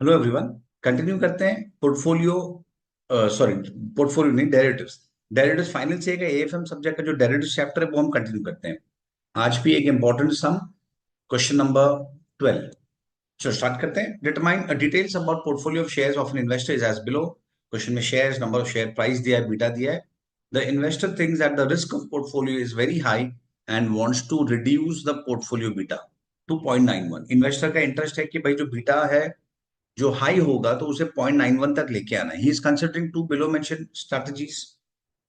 Hello everyone. Continue करते हैं portfolio. Sorry, portfolio नहीं, डेरिवेटिव्स। डेरिवेटिव्स फाइनल से एएफएम सब्जेक्ट का जो डेरिवेटिव्स चैप्टर है वो हम कंटिन्यू करते हैं। आज भी एक इंपॉर्टेंट सम, क्वेश्चन नंबर 12। चलो स्टार्ट करते हैं। Determine details about portfolio of shares of an investor is as below. Question में shares, number of share, price दिया है, बीटा दिया है। The investor thinks that the risk of portfolio is very high and wants to reduce the portfolio beta 2.91। Investor का interest है कि भाई जो बीटा है जो हाई होगा तो उसे 0.91 तक लेके आना है। He is considering to below mention strategies.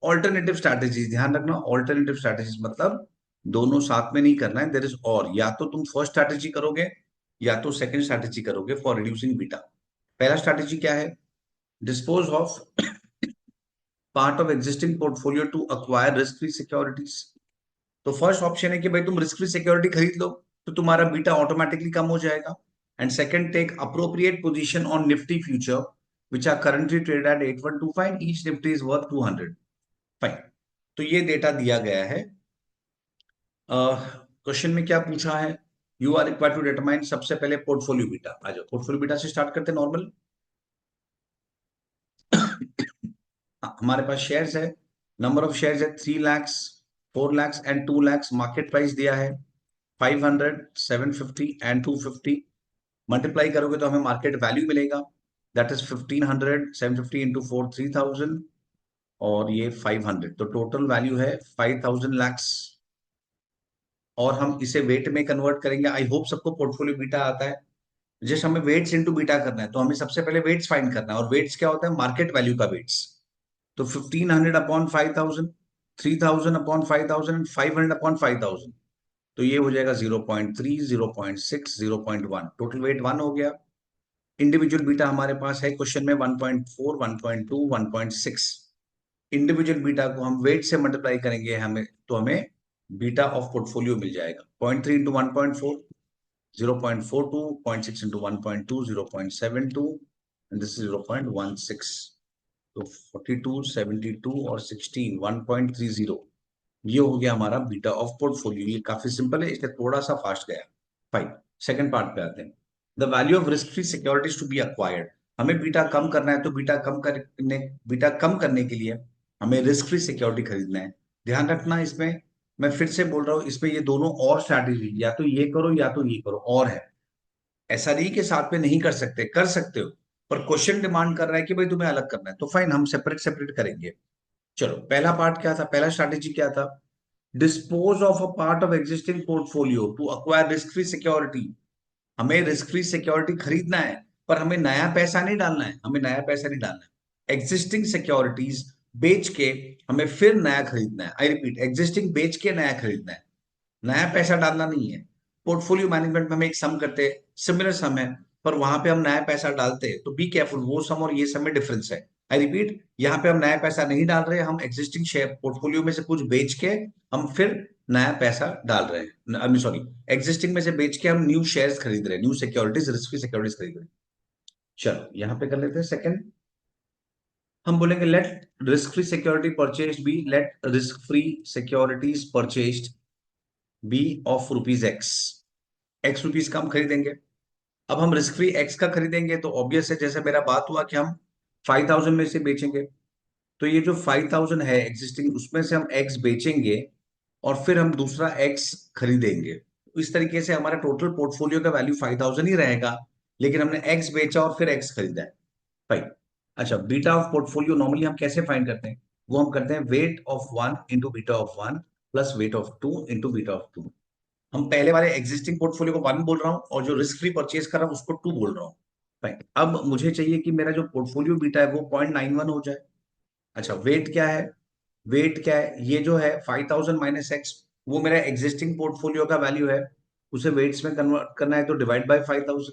Alternative strategies, ध्यान रखना, ऑल्टरनेटिव स्ट्रैटेजीज मतलब दोनों साथ में नहीं करना है। देयर इज और, या तो तुम फर्स्ट स्ट्रैटेजी करोगे या तो सेकंड स्ट्रैटेजी करोगे फॉर रिड्यूसिंग बीटा। पहला स्ट्रैटेजी क्या है? Dispose of part of existing portfolio to acquire risk free securities. तो फर्स्ट ऑप्शन है कि भाई तुम रिस्क फ्री सिक्योरिटी खरीद लो तो तुम्हारा बीटा ऑटोमेटिकली कम हो जाएगा। And second, take appropriate position on Nifty future which are currently trade at 8125, each Nifty is worth 200। Fine. तो ये डेटा दिया गया है। क्वेश्चन में क्या पूछा है? You are required to determine, सबसे पहले पोर्टफोलियो बीटा। आ जाओ, पोर्टफोलियो बीटा से स्टार्ट करते हैं नॉर्मल। हमारे पास शेयर्स है, नंबर ऑफ शेयर्स है 3 lakhs, 4 lakhs and 2 lakhs। Market price दिया है 500, 750 एंड 250। मल्टीप्लाई करोगे तो हमें मार्केट वैल्यू मिलेगा, दैट इज 1500, 750 इंटू 4, 3000, और ये 500। तो टोटल वैल्यू है 5000 लैक्स। और हम इसे वेट में कन्वर्ट करेंगे। आई होप सबको पोर्टफोलियो बीटा आता है। जस्ट हमें वेट्स इंटू बीटा करना है, तो हमें सबसे पहले वेट्स फाइंड करना है। और वेट्स क्या होता है? मार्केट वैल्यू का वेट्स। तो 1500 अपॉन 5000, 3000 अपॉन 5000 एंड 500 अपॉन 5000। तो ये हो जाएगा 0.3, 0.6, 0.1। टोटल वेट 1 हो गया। इंडिविजुअल बीटा हमारे पास है क्वेश्चन में 1.4, 1.2, 1.6। इंडिविजुअल बीटा को हम वेट से मल्टीप्लाई करेंगे हमें, तो हमें बीटा ऑफ पोर्टफोलियो मिल जाएगा। 0.3 into 1.4, 0.42, 0.6 into 1.2, 0.72, and this is 0.16। तो 42, 72 और 16, 1.30। ये हो गया हमारा बीटा ऑफ पोर्टफोलियो। ये काफी सिंपल है, इसलिए थोड़ा सा फास्ट गया। फाइन। सेकंड पार्ट पे आते हैं। The value of risk free securities to be acquired. हमें बीटा कम करना है, तो बीटा कम करने के लिए हमें रिस्क फ्री सिक्योरिटी खरीदना है। ध्यान रखना, इसमें मैं फिर से बोल रहा हूँ, इसमें ये दोनों और स्ट्रैटेजी, या तो ये करो या तो ये करो, और है। ऐसा नहीं कि साथ में नहीं कर सकते, कर सकते हो। पर क्वेश्चन डिमांड कर रहा है कि भाई तुम्हें अलग करना है, तो फाइन, हम सेपरेट सेपरेट करेंगे। चलो, पहला पार्ट क्या था, पहला स्ट्रैटेजी क्या था? Dispose of a part of existing portfolio to acquire risk free security. हमें रिस्क फ्री सिक्योरिटी खरीदना है, पर हमें नया पैसा नहीं डालना है, हमें नया पैसा नहीं डालना है। एग्जिस्टिंग सिक्योरिटीज बेच के हमें फिर नया खरीदना है। आई रिपीट, एग्जिस्टिंग बेच के नया खरीदना है, नया पैसा डालना नहीं है। पोर्टफोलियो मैनेजमेंट में हम एक सम करते हैं, सिमिलर सम है, पर वहां पे हम नया पैसा डालते हैं। तो बी केयरफुल, वो सम और ये सम में डिफरेंस है। आई रिपीट, यहाँ पे हम नया पैसा नहीं डाल रहे, हम एग्जिस्टिंग शेयर पोर्टफोलियो में से कुछ बेच के हम फिर नया पैसा डाल रहे हैं। सॉरी, एग्जिस्टिंग में से बेच के हम न्यू शेयर्स खरीद रहे हैं, new securities, risk free securities खरीद रहे हैं। चलो यहाँ पे कर लेते हैं सेकंड। हम बोलेंगे let risk free security purchase be, let risk free securities purchase be of rupees X. X rupees का हम खरीदेंगे। अब हम रिस्क फ्री एक्स का खरीदेंगे तो ऑब्वियस है, जैसे मेरा बात हुआ कि हम 5000 में से बेचेंगे। तो ये जो 5000 है एग्जिस्टिंग, उसमें से हम एक्स बेचेंगे और फिर हम दूसरा एक्स खरीदेंगे। तो इस तरीके से हमारा टोटल पोर्टफोलियो का वैल्यू 5000 ही रहेगा, लेकिन हमने एक्स बेचा और फिर एक्स खरीदा है। फाइन। अच्छा, बीटा ऑफ पोर्टफोलियो नॉर्मली हम कैसे फाइंड करते हैं? वो हम करते हैं weight of one into beta of one plus weight of two into beta of two. हम पहले वाले एग्जिस्टिंग पोर्टफोलियो को वन बोल रहा हूँ और जो रिस्क फ्री परचेज कर रहा हूँ उसको टू बोल रहा हूँ। फाइन। अब मुझे चाहिए कि मेरा जो पोर्टफोलियो बीटा है वो 0.91 हो जाए। अच्छा, वेट क्या है? वेट क्या है? ये जो है 5000 माइनस एक्स, वो मेरा एग्जिस्टिंग पोर्टफोलियो का वैल्यू है। उसे वेट्स में कन्वर्ट करना है, तो डिवाइड बाय 5000।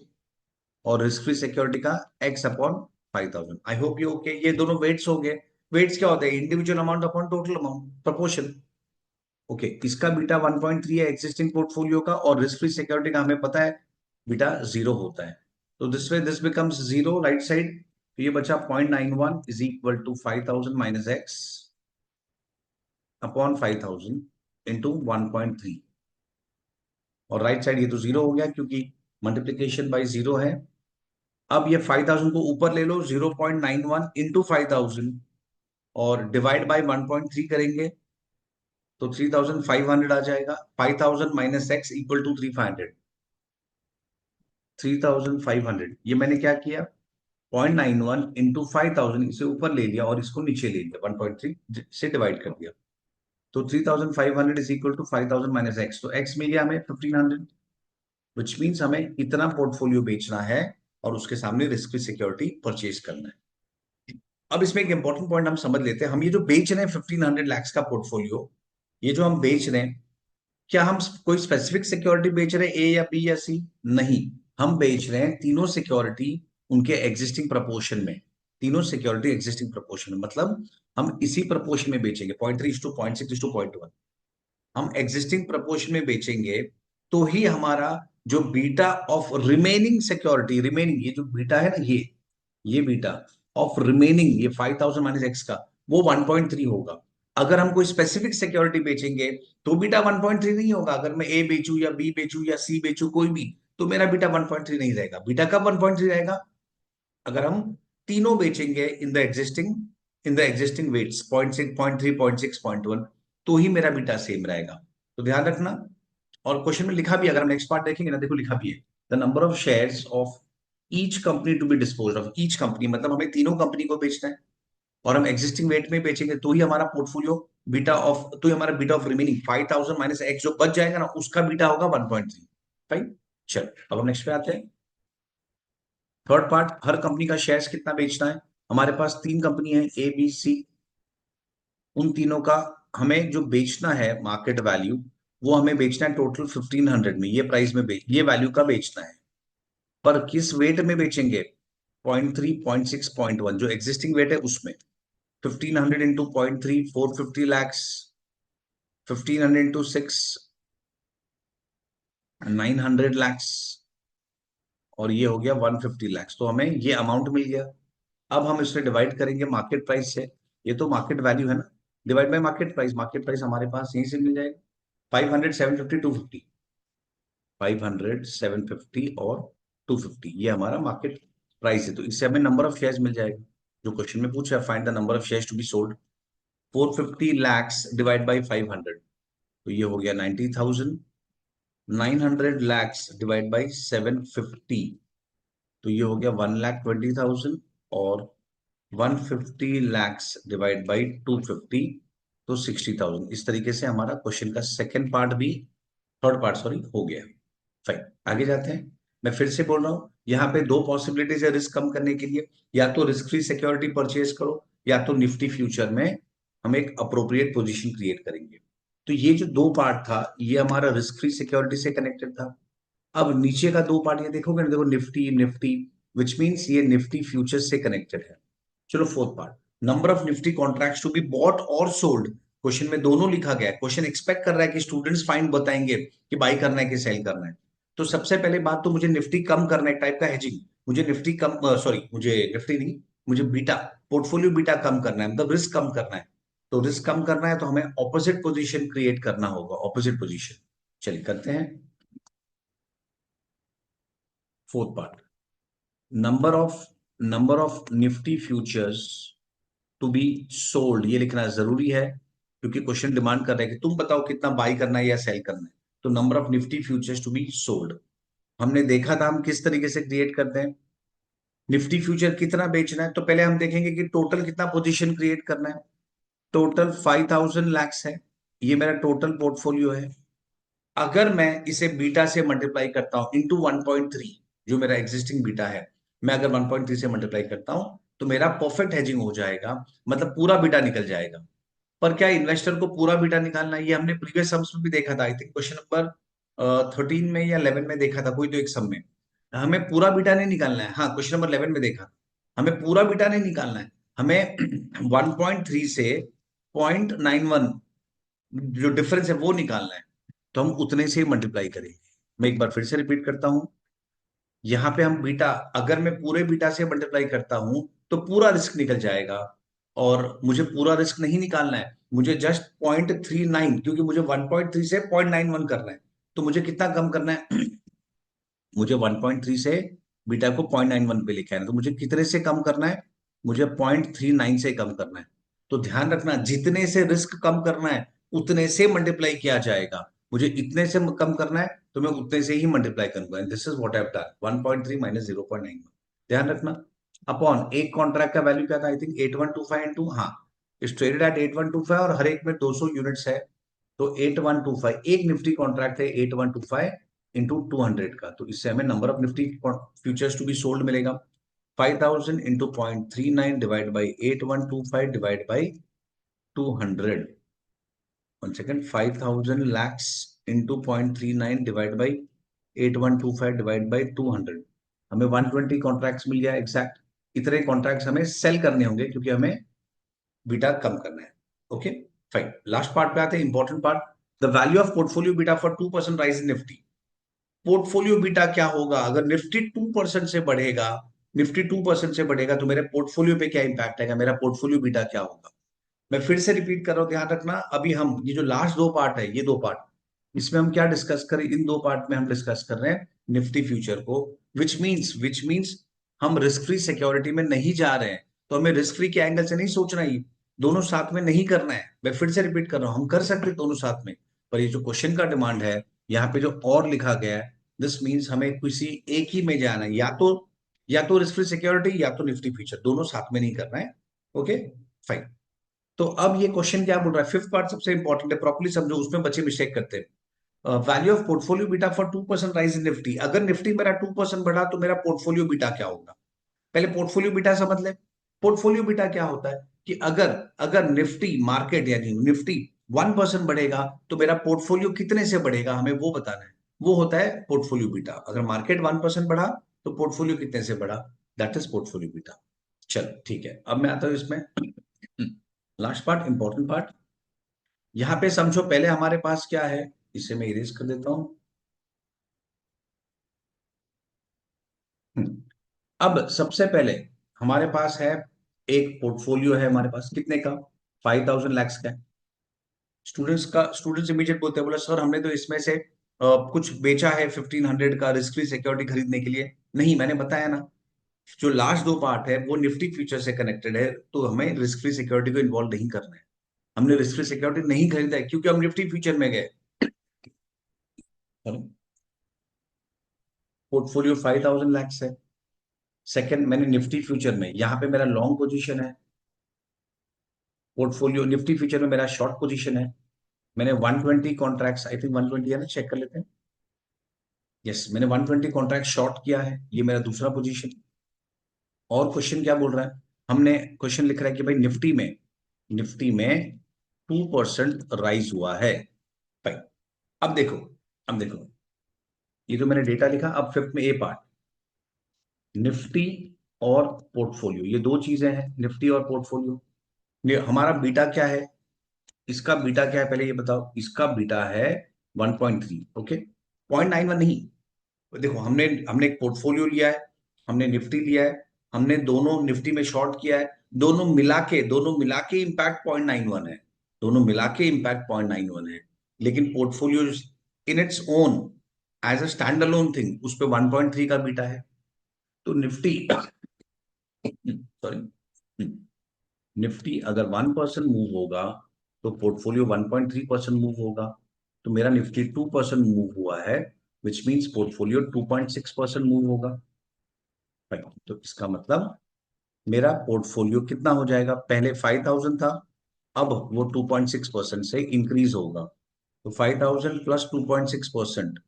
और रिस्क फ्री सिक्योरिटी का एक्स अपॉन 5000। आई होप ये ओके। ये दोनों वेट्स हो गए। वेट्स क्या होते हैं? Individual amount upon total amount, proportion. Okay, इसका बीटा 1.3 है एग्जिस्टिंग पोर्टफोलियो का, और रिस्क फ्री सिक्योरिटी का हमें पता है बीटा 0 होता है। तो this way this becomes 0 right side. तो ये बचा 0.91 is equal to 5000 minus X upon 5000 into 1.3। और राइट साइड ये तो 0 हो गया क्योंकि मल्टीप्लीकेशन बाय 0 है। अब ये 5000 को ऊपर ले लो, 0.91 इंटू 5000 और डिवाइड बाय 1.3 करेंगे तो 3500 आ जाएगा। 5000 माइनस एक्स इक्वल टू 3500। 3500 ये मैंने क्या किया, 0.91 इंटू 5000 इसे ऊपर ले लिया और इसको नीचे ले लिया, 1.3 से डिवाइड कर दिया। तो 3500 is equal to 5000 minus X, तो एक्स मिल गया हमें 1500, विच मीन्स हमें इतना पोर्टफोलियो बेचना है और उसके सामने रिस्क फ्री सिक्योरिटी परचेज करना है। अब इसमें एक इंपॉर्टेंट पॉइंट हम समझ लेते हैं, हम ये जो बेच रहे हैं 1500 लैक्स का पोर्टफोलियो, ये जो हम बेच रहे हैं, क्या हम कोई स्पेसिफिक सिक्योरिटी बेच रहे हैं, ए या बी या सी? नहीं, हम बेच रहे हैं तीनों सिक्योरिटी उनके एग्जिस्टिंग प्रपोर्शन में। तीनों सिक्योरिटी एग्जिस्टिंग प्रपोर्शन में मतलब हम इसी प्रपोर्शन में बेचेंगे, 0.3:0.6:0.1। हम एग्जिस्टिंग प्रपोर्शन में बेचेंगे तो ही हमारा जो beta of remaining security, remaining ये जो बीटा है ना, ये बीटा ऑफ रिमेनिंग, ये 5000 माइनस एक्स का, वो 1.3 होगा। अगर हम कोई स्पेसिफिक सिक्योरिटी बेचेंगे तो बीटा 1.3 नहीं होगा। अगर मैं ए बेचूं या बी बेचूं या सी बेचूं कोई भी, तो मेरा बीटा 1.3 नहीं रहेगा। बीटा कब 1.3 रहेगा? अगर हम तीनों बेचेंगे इन द एग्जिस्टिंग वेट्स, 0.6, 0.3, 0.6, 0.1, तो ही मेरा बीटा सेम रहेगा। तो ध्यान रखना। और क्वेश्चन में लिखा भी है, अगर हम नेक्स्ट पार्ट देखेंगे ना, देखो लिखा भी है, the number of shares of each company to be dispose of. Each company मतलब हमें तीनों कंपनी को बेचना है और हम एग्जिस्टिंग वेट में बेचेंगे तो ही हमारा पोर्टफोलियो बीटा ऑफ, तो ही हमारा beta of remaining 5000 minus x जो बच जाएगा ना, उसका बीटा होगा 1.3। फाइन। चल अब हम नेक्स्ट पे आते हैं। थर्ड पार्ट, हर कंपनी का शेयर्स कितना बेचना है। हमारे पास तीन कंपनी है, ए बी सी। उन तीनों का हमें जो बेचना है मार्केट वैल्यू, वो हमें बेचना है टोटल 1500 में, ये प्राइस में ये वैल्यू का बेचना है। पर किस वेट में बेचेंगे? 0.3, 0.6, 0.1 जो एग्जिस्टिंग वेट है उसमें। 1500 इंटू 0.3, 450 lakhs। 1500 into 6, 900 lakhs। और ये हो गया 150 lakhs। तो हमें ये अमाउंट मिल गया। अब हम इसे डिवाइड करेंगे मार्केट प्राइस से। ये तो मार्केट वैल्यू है ना, divide by market price. Market price हमारे पास यहीं से मिल जाएगा, 500, 750, 250। 500, 750 और 250 ये हमारा मार्केट प्राइस है। तो इससे हमें नंबर ऑफ शेयर्स मिल जाएगा जो क्वेश्चन में पूछा है, find the number of shares to be sold. 450 lakhs divide by 500, तो ये हो गया 90,000। 900 lakhs डिवाइड बाई 750, तो ये हो गया 1,20,000। और 150 lakhs डिवाइड बाई 250, तो 60,000। इस तरीके से हमारा क्वेश्चन का सेकंड पार्ट भी, थर्ड पार्ट सॉरी, हो गया। फाइन, आगे जाते हैं। मैं फिर से बोल रहा हूं, यहाँ पे दो पॉसिबिलिटीज है रिस्क कम करने के लिए, या तो रिस्क फ्री सिक्योरिटी परचेज करो, या तो निफ्टी फ्यूचर में हम एक अप्रोप्रिएट पोजीशन क्रिएट करेंगे। तो ये जो दो पार्ट था, ये हमारा रिस्क फ्री सिक्योरिटी से कनेक्टेड था। अब नीचे का दो पार्ट ये देखोगे ना, देखो निफ्टी निफ्टी, विच मीन्स ये निफ्टी फ्यूचर से कनेक्टेड है। चलो fourth part, number of Nifty contracts to be bought और सोल्ड। क्वेश्चन में दोनों लिखा गया है। क्वेश्चन एक्सपेक्ट कर रहा है कि स्टूडेंट्स फाइंड बताएंगे कि बाई करना है कि सेल करना है। तो सबसे पहले बात तो मुझे निफ्टी कम करना है, एक टाइप का हेजिंग। मुझे निफ्टी कम, सॉरी मुझे निफ्टी नहीं, मुझे बीटा, पोर्टफोलियो बीटा कम करना है, मतलब रिस्क कम करना है। तो रिस्क कम करना है तो हमें ऑपोजिट पोजीशन क्रिएट करना होगा, ऑपोजिट पोजीशन। चलिए करते हैं। Fourth part, number of Nifty futures to be sold, ये लिखना जरूरी है क्योंकि क्वेश्चन डिमांड कर रहा है कि तुम बताओ कितना बाई करना है या सेल करना है। तो number of Nifty futures to be sold, हमने देखा था हम किस तरीके से क्रिएट करते हैं। निफ्टी फ्यूचर कितना बेचना है, तो पहले हम देखेंगे कि टोटल कितना पोजीशन क्रिएट करना है। टोटल 5,000 lakhs है, ये मेरा टोटल पोर्टफोलियो है। अगर मैं इसे बीटा से मल्टीप्लाई करता हूं इंटू 1.3, जो मेरा एग्जिस्टिंग बीटा है, मैं अगर 1.3 से मल्टीप्लाई करता हूं तो मेरा परफेक्ट हेजिंग हो जाएगा, मतलब पूरा बीटा निकल जाएगा। पर क्या इन्वेस्टर को पूरा बीटा निकालना है? ये हमने प्रीवियस सम्स में भी देखा था, आई थिंक क्वेश्चन नंबर 13 में या 11 में देखा था, कोई तो एक सम में। हमें पूरा बीटा नहीं निकालना है। हाँ, क्वेश्चन नंबर 11 में देखा, हमें पूरा बीटा नहीं निकालना है। हमें 1.3 से 0.91 जो डिफरेंस है वो निकालना है। तो हम उतने से ही मल्टीप्लाई करेंगे। मैं एक बार फिर से रिपीट करता हूं, यहां पे हम बीटा, अगर मैं पूरे बीटा से मल्टीप्लाई करता हूं तो पूरा रिस्क निकल जाएगा। और मुझे पूरा रिस्क नहीं निकालना है, मुझे जस्ट 0.39, क्योंकि मुझे 1.3 से 0.91 करना है। तो मुझे कितना कम करना है? मुझे 1.3 से बीटा को 0.91 पे लेके आना है, तो मुझे कितने से कम करना है? मुझे 0.39 से कम करना है। तो ध्यान रखना, जितने से रिस्क कम करना है उतने से मल्टीप्लाई किया जाएगा। मुझे इतने से कम करना है तो मैं उतने से ही मल्टीप्लाई करूंगा। This is what I have done, 1.3 minus 0.91। ध्यान रखना, अपॉन एक कॉन्ट्रैक्ट का वैल्यू क्या था? आई थिंक 8125 इंटू, हाँ, इट्स ट्रेडेड एट 8125 और हर एक में 200 यूनिट्स है, तो 8125 एक निफ्टी कॉन्ट्रैक्ट है 8125 इंटू 200 का, तो इससे हमें number of Nifty futures to be sold मिलेगा 5000 into 0.39 divide by 8125 divide by 200। One second, 5000 lakhs into 0.39 divide by 8125 divide by 200, हमें 120 कॉन्ट्रैक्ट्स मिल गया एग्जैक्ट। इतने कॉन्ट्रैक्ट्स हमें सेल करने होंगे क्योंकि हमें बीटा कम करना है। ओके फाइन, लास्ट पार्ट पे आते हैं, important part, the value of portfolio beta for 2% rise in Nifty. Portfolio beta क्या होगा अगर निफ्टी 2% से बढ़ेगा? निफ्टी 2% से बढ़ेगा तो मेरे पोर्टफोलियो पे क्या इंपैक्ट आएगा? मेरा पोर्टफोलियो बीटा क्या होगा? मैं फिर से रिपीट कर रहा हूं, ध्यान रखना। अभी हम ये जो लास्ट दो पार्ट है, ये दो पार्ट, इसमें हम क्या डिस्कस करें? इन दो पार्ट में हम डिस्कस कर रहे हैं निफ्टी फ्यूचर को, विच मीन्स हम रिस्क फ्री सिक्योरिटी में नहीं जा रहे हैं, तो हमें रिस्क फ्री के एंगल से नहीं सोचना, ही दोनों साथ में नहीं करना है। मैं फिर से रिपीट कर रहा हूं, हम कर सकते हैं दोनों साथ में, पर ये जो क्वेश्चन का डिमांड है यहाँ पे जो और लिखा गया है, दिस मीन्स हमें किसी एक ही में जाना है, या तो रिस्क फ्री सिक्योरिटी या तो निफ्टी फ्यूचर, दोनों साथ में नहीं करना है। Okay fine. तो अब ये क्वेश्चन क्या बोल रहा है? फिफ्थ पार्ट सबसे इंपॉर्टेंट है, प्रॉपर्ली समझो, उसमें बच्चे मिस्टेक करते हैं। Value of portfolio beta for 2% rise in Nifty. अगर निफ्टी मेरा 2% बढ़ा तो मेरा पोर्टफोलियो बीटा क्या होगा? पहले पोर्टफोलियो बीटा समझ ले। पोर्टफोलियो बीटा क्या होता है कि अगर अगर निफ्टी मार्केट यानी निफ्टी 1% बढ़ेगा तो मेरा पोर्टफोलियो कितने से बढ़ेगा, हमें वो बताना है। वो होता है पोर्टफोलियो बीटा। अगर मार्केट 1% बढ़ा तो पोर्टफोलियो कितने से बढ़ा, दैट इज पोर्टफोलियो बीटा। चलो ठीक है, अब मैं आता हूं इसमें लास्ट पार्ट, इंपॉर्टेंट पार्ट। यहां पे समझो, पहले हमारे पास क्या है, इसे मैं इरेज कर देता हूं। अब सबसे पहले हमारे पास है एक पोर्टफोलियो है, हमारे पास कितने का? 5000 लैक्स का। स्टूडेंट्स इमीडिएट बोलते हैं, बोला सर हमने तो इसमें से कुछ बेचा है 1500 का रिस्क फ्री सिक्योरिटी खरीदने के लिए। नहीं, मैंने बताया ना, जो लास्ट दो पार्ट है वो निफ्टी फ्यूचर से कनेक्टेड है, तो हमें रिस्क फ्री सिक्योरिटी को इन्वॉल्व नहीं करना है। हमने रिस्क फ्री सिक्योरिटी नहीं खरीदा है क्योंकि हम निफ्टी फ्यूचर में गए। पोर्टफोलियो 5000 लैक्स है। सेकंड, मैंने निफ्टी फ्यूचर में, यहां पे मेरा लॉन्ग पोजीशन है। पोर्टफोलियो निफ्टी फ्यूचर में मेरा शॉर्ट पोजीशन है। मैंने 120 कॉन्ट्रैक्ट्स, आई थिंक 120 है ना, चेक कर लेते हैं। यस, मैंने 120 कॉन्ट्रैक्ट शॉर्ट किया है, ये मेरा दूसरा पोजीशन। और क्वेश्चन क्या बोल रहा है? हमने क्वेश्चन लिख रहा है कि भाई निफ्टी में 2% राइज हुआ है। भाई अब देखो, अब देखो, ये जो मैंने डेटा लिखा, अब फिफ्थ में ए पार्ट, निफ्टी और पोर्टफोलियो, ये दो चीजें हैं, निफ्टी और पोर्टफोलियो। ये हमारा बीटा क्या है? इसका बीटा क्या है पहले ये बताओ। इसका बीटा है 1.3। ओके, 0.91 नहीं। देखो, हमने हमने एक पोर्टफोलियो लिया है, हमने निफ्टी लिया है, हमने दोनों निफ्टी में शॉर्ट किया है, दोनों मिला के इम्पैक्ट 0.91 है। दोनों मिला के इम्पैक्ट 0.91 है। लेकिन portfolio in its own, as a standalone thing, उस पर 1.3 का बीटा है। तो निफ्टी सॉरी, निफ्टी अगर 1% मूव होगा तो पोर्टफोलियो 1.3% मूव होगा। तो मेरा निफ्टी 2% मूव हुआ है, विच मीन्स पोर्टफोलियो 2.6% मूव होगा। Right. तो इसका मतलब मेरा पोर्टफोलियो कितना हो जाएगा? पहले 5000 था, अब वो 2.6% से इंक्रीज होगा। तो 5000 प्लस 2.6%,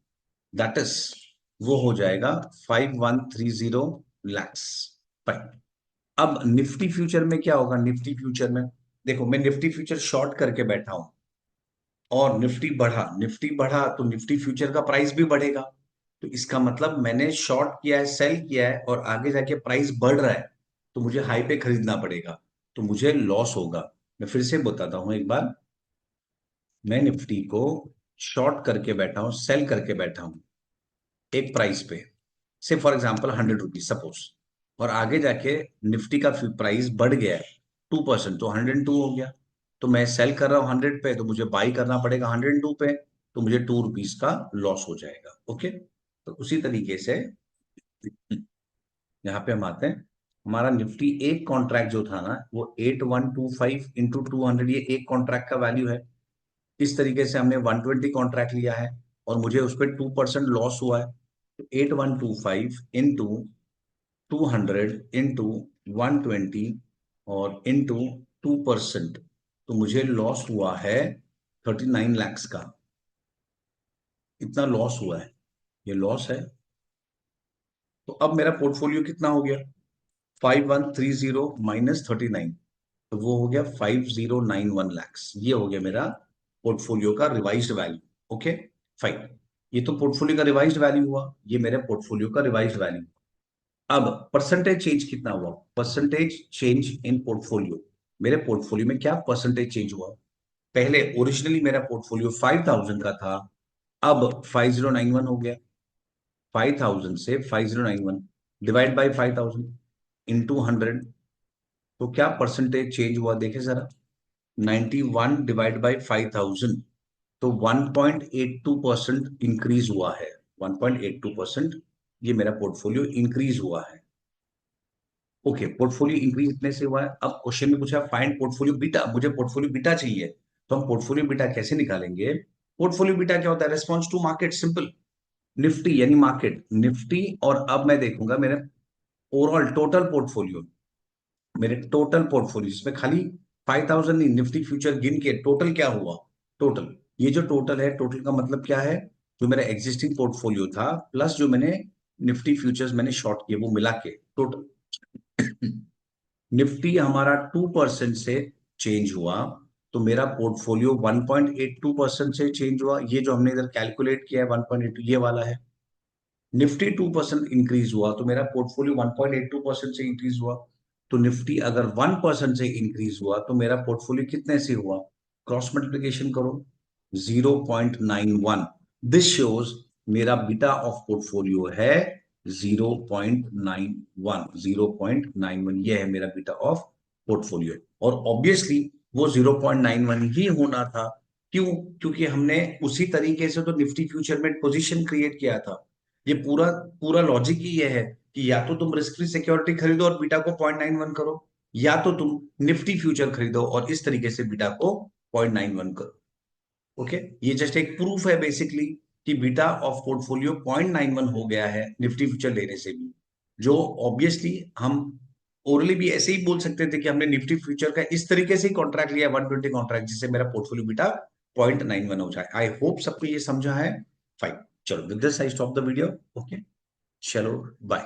दैट इज, वो हो जाएगा 5130 लैक्स। अब निफ्टी फ्यूचर में क्या होगा? निफ्टी फ्यूचर में देखो, मैं निफ्टी फ्यूचर शॉर्ट करके बैठा हूं और निफ्टी बढ़ा तो निफ्टी फ्यूचर का प्राइस भी बढ़ेगा। तो इसका मतलब मैंने शॉर्ट किया है, सेल किया है, और आगे जाके प्राइस बढ़ रहा है, तो मुझे हाई पे खरीदना पड़ेगा, तो मुझे लॉस होगा। मैं फिर से बताता हूं एक बार, मैं निफ्टी को शॉर्ट करके बैठा हूं, सेल करके बैठा हूं एक प्राइस पे, से फॉर एग्जांपल 100 रुपीज सपोज, और आगे जाके निफ्टी का प्राइस बढ़ गया है 2%, तो 102 हो गया। तो मैं सेल कर रहा हूँ 100 पे, तो मुझे बाई करना पड़ेगा 102 पे, तो मुझे 2 रुपीज का लॉस हो जाएगा। ओके, तो उसी तरीके से यहाँ पे हम आते हैं, हमारा निफ्टी एक कॉन्ट्रैक्ट जो था ना वो 8125 इंटू 200, ये एक कॉन्ट्रैक्ट का वैल्यू है। इस तरीके से हमने 120 कॉन्ट्रैक्ट लिया है और मुझे उस पर 2% लॉस हुआ है। तो 8125 इंटू 200 इंटू 120 और इंटू 2%, तो मुझे लॉस हुआ है 39 लैक्स का। इतना लॉस हुआ है, ये लॉस है। तो अब मेरा पोर्टफोलियो कितना हो गया, 5130 माइनस 39, तो वो हो गया 5091 लैक्स। ये हो गया मेरा पोर्टफोलियो का रिवाइज्ड वैल्यू। ओके फाइन, ये तो पोर्टफोलियो का रिवाइज्ड वैल्यू हुआ, ये मेरे पोर्टफोलियो का रिवाइज्ड वैल्यू। अब परसेंटेज चेंज कितना हुआ, परसेंटेज चेंज इन पोर्टफोलियो, मेरे पोर्टफोलियो में क्या परसेंटेज चेंज हुआ। पहले ओरिजिनली मेरा पोर्टफोलियो 5000 का था, अब 5091 हो गया। 5000 से 5091 डिवाइड बाई 5000 इंटू 100, तो क्या परसेंटेज चेंज हुआ देखे जरा, 91 डिवाइड बाई 5000, तो 1.82% इंक्रीज हुआ है। 1.82% ये मेरा पोर्टफोलियो इंक्रीज हुआ है। ओके, पोर्टफोलियो इंक्रीज इतने से हुआ है। अब क्वेश्चन में पूछा फाइंड पोर्टफोलियो बीटा, मुझे पोर्टफोलियो बीटा चाहिए, तो हम पोर्टफोलियो बीटा कैसे निकालेंगे। पोर्टफोलियो बीटा क्या होता है, response to market, simple. Nifty यानी मार्केट, निफ्टी, और अब मैं देखूंगा मेरे ओवरऑल टोटल पोर्टफोलियो, मेरे टोटल पोर्टफोलियो इसमें खाली 5000 नहीं, निफ्टी फ्यूचर गिन के टोटल क्या हुआ, टोटल। ये जो टोटल है, टोटल का मतलब क्या है, जो मेरा एग्जिस्टिंग पोर्टफोलियो था प्लस जो मैंने निफ्टी फ्यूचर्स मैंने शॉर्ट किए वो मिला के टोटल। निफ्टी हमारा 2% से चेंज हुआ, तो मेरा पोर्टफोलियो 1.82% से चेंज हुआ। ये जो हमने इधर कैलकुलेट किया है 1.82 ये वाला है। निफ्टी 2% इंक्रीज हुआ तो मेरा पोर्टफोलियो 1.82% से इंक्रीज हुआ। तो निफ्टी अगर 1% से इंक्रीज हुआ तो मेरा पोर्टफोलियो कितने से हुआ, क्रॉस मल्टीप्लिकेशन करो, 0.91। दिस शोज मेरा बीटा ऑफ पोर्टफोलियो है 0.91, 0.91 ये है मेरा बीटा ऑफ पोर्टफोलियो। और ऑब्वियसली वो 0.91 ही होना था। क्यों, क्योंकि हमने उसी तरीके से तो निफ्टी फ्यूचर में पोजीशन क्रिएट किया था। ये पूरा पूरा लॉजिक ही ये है कि या तो तुम रिस्क फ्री सिक्योरिटी खरीदो और बीटा को 0.91 करो, या तो तुम निफ्टी फ्यूचर खरीदो और इस तरीके से बीटा को 0.91 करो। ओके, ये जस्ट एक प्रूफ है बेसिकली कि बीटा ऑफ पोर्टफोलियो 0.91 हो गया है निफ्टी फ्यूचर लेने से भी। जो ऑब्वियसली हम ओरली भी ऐसे ही बोल सकते थे कि हमने निफ्टी फ्यूचर का इस तरीके से ही कॉन्ट्रैक्ट लिया 120 कॉन्ट्रैक्ट जिससे मेरा पोर्टफोलियो बीटा 0.91 हो जाए। आई होप सबको ये समझा है। फाइन, चलो with this I stop the video. Okay, चलो बाय।